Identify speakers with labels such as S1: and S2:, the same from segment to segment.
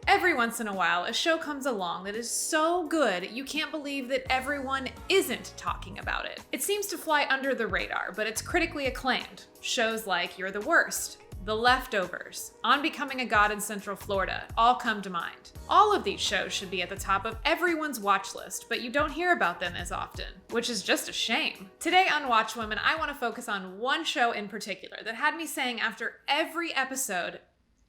S1: Every once in a while, a show comes along that is so good you can't believe that everyone isn't talking about it. It seems to fly under the radar, but it's critically acclaimed. Shows like You're the Worst, The Leftovers, On Becoming a God in Central Florida all come to mind. All of these shows should be at the top of everyone's watch list, but you don't hear about them as often, which is just a shame. Today on Watch Women, I want to focus on one show in particular that had me saying after every episode,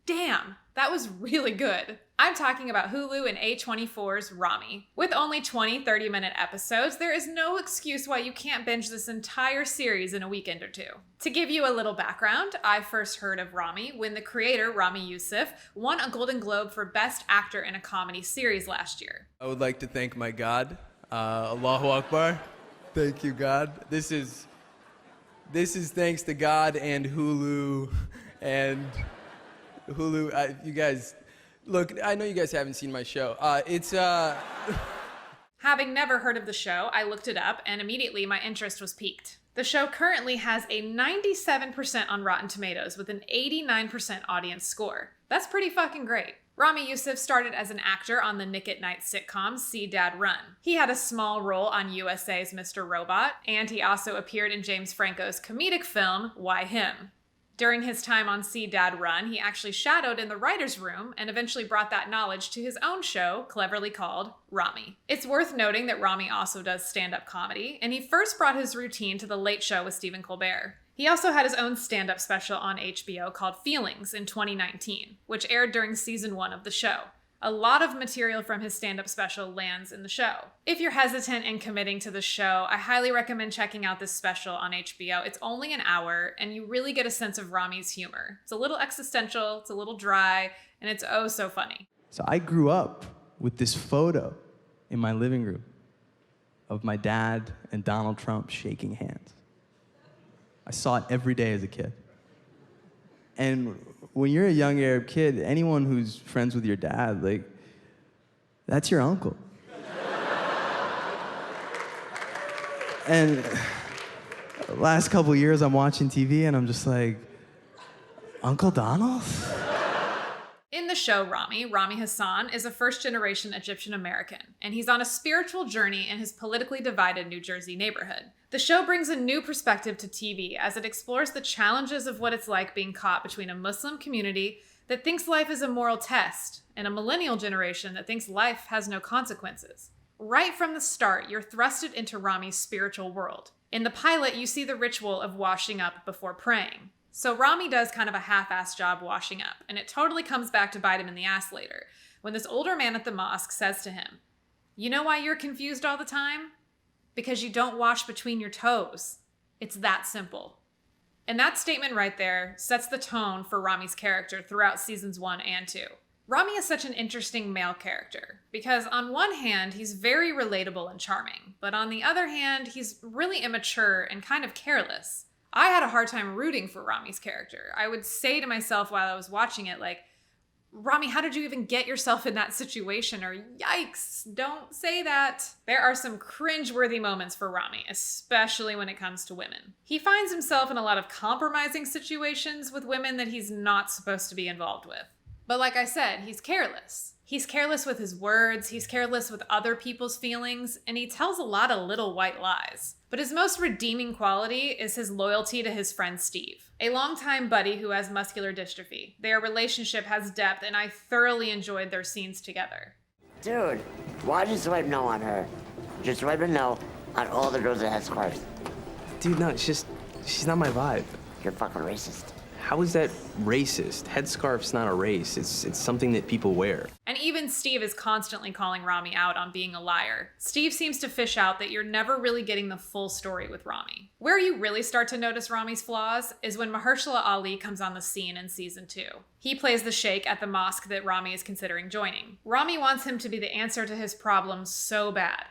S1: damn, that was really good. I'm talking about Hulu and A24's Ramy. With only 20 30-minute episodes, there is no excuse why you can't binge this entire series in a weekend or two. To give you a little background, I first heard of Ramy when the creator, Ramy Youssef, won a Golden Globe for Best Actor in a Comedy Series last year.
S2: I would like to thank my God. Allahu Akbar. Thank you, God. This is thanks to God and Hulu you guys, look, I know you guys haven't seen my show.
S1: Having never heard of the show, I looked it up and immediately my interest was piqued. The show currently has a 97% on Rotten Tomatoes with an 89% audience score. That's pretty fucking great. Ramy Youssef started as an actor on the Nick at Night sitcom See Dad Run. He had a small role on USA's Mr. Robot, and he also appeared in James Franco's comedic film, Why Him? During his time on See Dad Run, he actually shadowed in the writer's room and eventually brought that knowledge to his own show, cleverly called Ramy. It's worth noting that Ramy also does stand-up comedy, and he first brought his routine to The Late Show with Stephen Colbert. He also had his own stand-up special on HBO called Feelings in 2019, which aired during season 1 of the show. A lot of material from his stand-up special lands in the show. If you're hesitant in committing to the show, I highly recommend checking out this special on HBO. It's only an hour, and you really get a sense of Ramy's humor. It's a little existential, it's a little dry, and it's oh so funny.
S3: So I grew up with this photo in my living room of my dad and Donald Trump shaking hands. I saw it every day as a kid. And when you're a young Arab kid, anyone who's friends with your dad, like, that's your uncle. And the last couple years, I'm watching TV and I'm just like, Uncle Donald?
S1: In the show Ramy Hassan is a first-generation Egyptian American, and he's on a spiritual journey in his politically divided New Jersey neighborhood. The show brings a new perspective to TV as it explores the challenges of what it's like being caught between a Muslim community that thinks life is a moral test and a millennial generation that thinks life has no consequences. Right from the start, you're thrusted into Ramy's spiritual world. In the pilot, you see the ritual of washing up before praying. So Ramy does kind of a half-assed job washing up, and it totally comes back to bite him in the ass later, when this older man at the mosque says to him, "You know why you're confused all the time? Because you don't wash between your toes. It's that simple." And that statement right there sets the tone for Ramy's character throughout seasons 1 and 2. Ramy is such an interesting male character, because on one hand, he's very relatable and charming, but on the other hand, he's really immature and kind of careless. I had a hard time rooting for Ramy's character. I would say to myself while I was watching it, like, Ramy, how did you even get yourself in that situation? Or yikes, don't say that. There are some cringe-worthy moments for Ramy, especially when it comes to women. He finds himself in a lot of compromising situations with women that he's not supposed to be involved with. But like I said, he's careless. He's careless with his words, he's careless with other people's feelings, and he tells a lot of little white lies. But his most redeeming quality is his loyalty to his friend Steve, a longtime buddy who has muscular dystrophy. Their relationship has depth, and I thoroughly enjoyed their scenes together.
S4: Dude, why did you swipe no on her? Just swipe a no on all the girls that have scarves.
S3: Dude, no, she's not my vibe.
S4: You're fucking racist.
S3: How is that racist? Headscarf's not a race. It's something that people wear.
S1: And even Steve is constantly calling Ramy out on being a liar. Steve seems to fish out that you're never really getting the full story with Ramy. Where you really start to notice Ramy's flaws is when Mahershala Ali comes on the scene in season 2. He plays the sheikh at the mosque that Ramy is considering joining. Ramy wants him to be the answer to his problems so bad,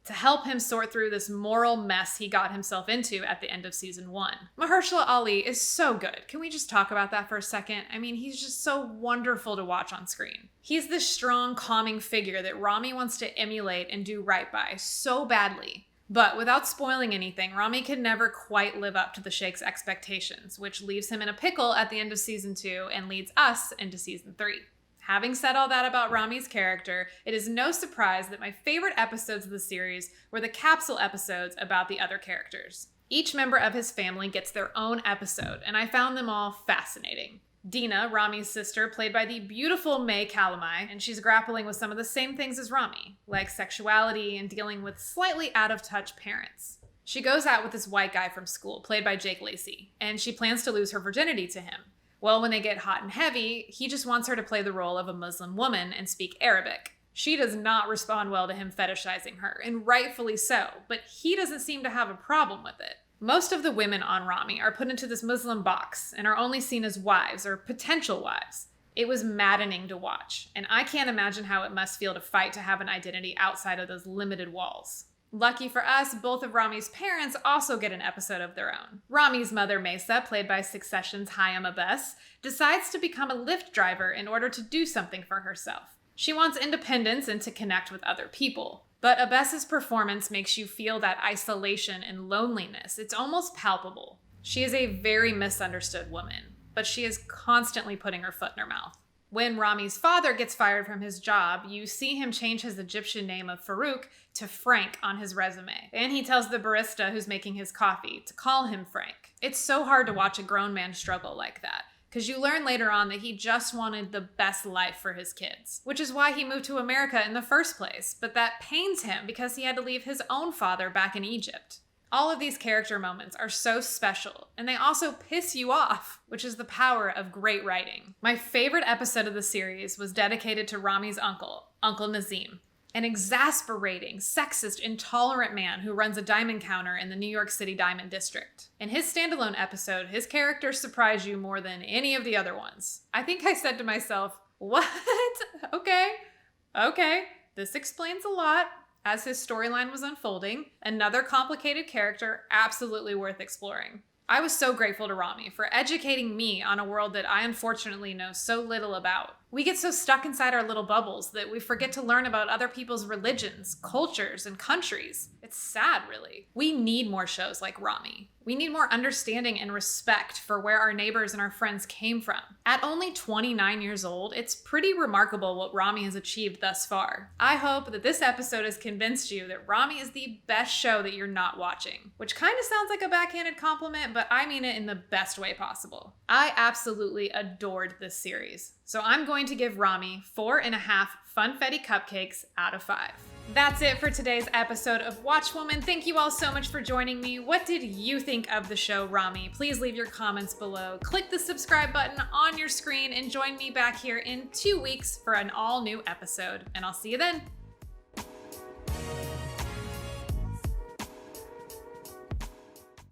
S1: to help him sort through this moral mess he got himself into at the end of season 1. Mahershala Ali is so good. Can we just talk about that for a second? I mean, he's just so wonderful to watch on screen. He's this strong, calming figure that Ramy wants to emulate and do right by so badly. But without spoiling anything, Ramy can never quite live up to the Sheikh's expectations, which leaves him in a pickle at the end of season 2 and leads us into season 3. Having said all that about Ramy's character, it is no surprise that my favorite episodes of the series were the capsule episodes about the other characters. Each member of his family gets their own episode, and I found them all fascinating. Dina, Ramy's sister, played by the beautiful May Calamai, and she's grappling with some of the same things as Ramy, like sexuality and dealing with slightly out-of-touch parents. She goes out with this white guy from school, played by Jake Lacey, and she plans to lose her virginity to him. Well, when they get hot and heavy, he just wants her to play the role of a Muslim woman and speak Arabic. She does not respond well to him fetishizing her, and rightfully so, but he doesn't seem to have a problem with it. Most of the women on Ramy are put into this Muslim box and are only seen as wives or potential wives. It was maddening to watch, and I can't imagine how it must feel to fight to have an identity outside of those limited walls. Lucky for us, both of Ramy's parents also get an episode of their own. Ramy's mother, Mesa, played by Succession's Hayam Abbas, decides to become a Lyft driver in order to do something for herself. She wants independence and to connect with other people. But Abbas's performance makes you feel that isolation and loneliness. It's almost palpable. She is a very misunderstood woman, but she is constantly putting her foot in her mouth. When Ramy's father gets fired from his job, you see him change his Egyptian name of Farouk to Frank on his resume. And he tells the barista who's making his coffee to call him Frank. It's so hard to watch a grown man struggle like that, because you learn later on that he just wanted the best life for his kids, which is why he moved to America in the first place. But that pains him because he had to leave his own father back in Egypt. All of these character moments are so special, and they also piss you off, which is the power of great writing. My favorite episode of the series was dedicated to Ramy's uncle, Uncle Nazim, an exasperating, sexist, intolerant man who runs a diamond counter in the New York City Diamond District. In his standalone episode, his character surprised you more than any of the other ones. I think I said to myself, what? Okay, this explains a lot. As his storyline was unfolding, another complicated character absolutely worth exploring. I was so grateful to Ramy for educating me on a world that I unfortunately know so little about. We get so stuck inside our little bubbles that we forget to learn about other people's religions, cultures, and countries. It's sad, really. We need more shows like Ramy. We need more understanding and respect for where our neighbors and our friends came from. At only 29 years old, it's pretty remarkable what Ramy has achieved thus far. I hope that this episode has convinced you that Ramy is the best show that you're not watching, which kind of sounds like a backhanded compliment, but I mean it in the best way possible. I absolutely adored this series, so I'm going to give Ramy 4.5 funfetti cupcakes out of 5. That's it for today's episode of Watchwoman. Thank you all so much for joining me. What did you think of the show Ramy? Please leave your comments below. Click the subscribe button on your screen and join me back here in 2 weeks for an all new episode. And I'll see you then.